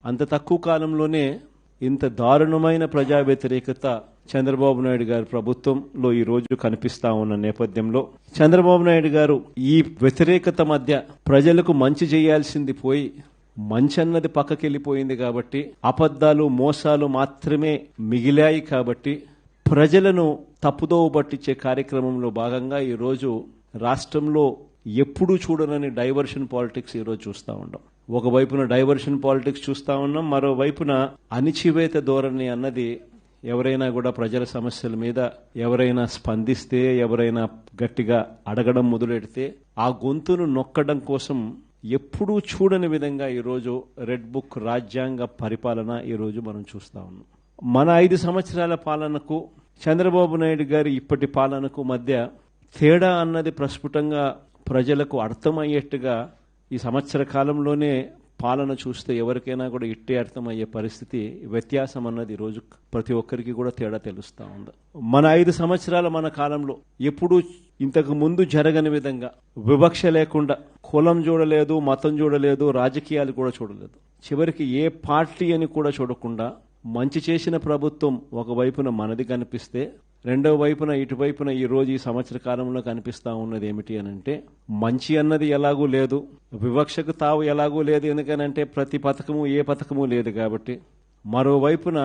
అంత తక్కువ కాలంలోనే ఇంత దారుణమైన ప్రజా వ్యతిరేకత చంద్రబాబు నాయుడు గారి ప్రభుత్వంలో ఈ రోజు కనిపిస్తా ఉన్న నేపథ్యంలో చంద్రబాబు నాయుడు గారు ఈ వ్యతిరేకత మధ్య ప్రజలకు మంచి చేయాల్సింది పోయి మంచి అన్నది పక్కకెళ్ళిపోయింది కాబట్టి అబద్ధాలు మోసాలు మాత్రమే మిగిలాయి కాబట్టి ప్రజలను తప్పుదోవ పట్టించే కార్యక్రమంలో భాగంగా ఈరోజు రాష్ట్రంలో ఎప్పుడూ చూడనని డైవర్షన్ పాలిటిక్స్ ఈరోజు చూస్తూ ఉన్నాం. ఒకవైపున డైవర్షన్ పాలిటిక్స్ చూస్తూ ఉన్నాం, మరోవైపున అణిచివేత ధోరణి అన్నది ఎవరైనా కూడా ప్రజల సమస్యల మీద ఎవరైనా స్పందిస్తే ఎవరైనా గట్టిగా అడగడం మొదలెడితే ఆ గొంతును నొక్కడం కోసం ఎప్పుడూ చూడని విధంగా ఈరోజు రెడ్ బుక్ రాజ్యాంగ పరిపాలన ఈరోజు మనం చూస్తా ఉన్నాం. మన 5 సంవత్సరాల పాలనకు చంద్రబాబు నాయుడు గారి ఇప్పటి పాలనకు మధ్య తేడా అన్నది ప్రస్ఫుటంగా ప్రజలకు అర్థమయ్యేట్టుగా ఈ సంవత్సర కాలంలోనే పాలన చూస్తే ఎవరికైనా కూడా ఇట్టే అర్థమయ్యే పరిస్థితి, వ్యత్యాసం అన్నది ఈరోజు ప్రతి ఒక్కరికి కూడా తేడా తెలుస్తూ ఉంది. మన 5 సంవత్సరాల మన కాలంలో ఎప్పుడూ ఇంతకు ముందు జరగని విధంగా వివక్ష లేకుండా కులం చూడలేదు, మతం చూడలేదు, రాజకీయాలు కూడా చూడలేదు, చివరికి ఏ పార్టీ అని కూడా చూడకుండా మంచి చేసిన ప్రభుత్వం ఒకవైపున మనది కనిపిస్తే రెండవ వైపున ఇటువైపున ఈ రోజు ఈ సంవత్సర కాలంలో కనిపిస్తా ఉన్నది ఏమిటి అని అంటే మంచి అన్నది ఎలాగూ లేదు, వివక్షకు తావు ఎలాగూ లేదు, ఎందుకనంటే ప్రతి పథకము ఏ పథకము లేదు కాబట్టి. మరోవైపున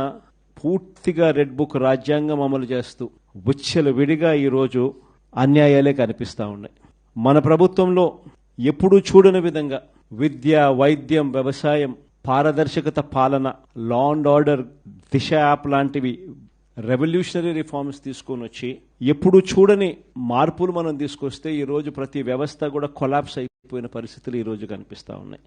పూర్తిగా రెడ్ బుక్ రాజ్యాంగం అమలు చేస్తూ విచ్చలు విడిగా ఈరోజు అన్యాయాలే కనిపిస్తా ఉన్నాయి. మన ప్రభుత్వంలో ఎప్పుడూ చూడని విధంగా విద్య, వైద్యం, వ్యవసాయం, పారదర్శకత పాలన, law and order, Disha app లాంటివి రెవల్యూషనరీ రిఫార్మ్స్ తీసుకొని వచ్చి ఎప్పుడు చూడని మార్పులు మనం తీసుకొస్తే ఈరోజు ప్రతి వ్యవస్థ కూడా కొలాప్స్ అయిపోయిన పరిస్థితులు ఈరోజు కనిపిస్తూ ఉన్నాయి.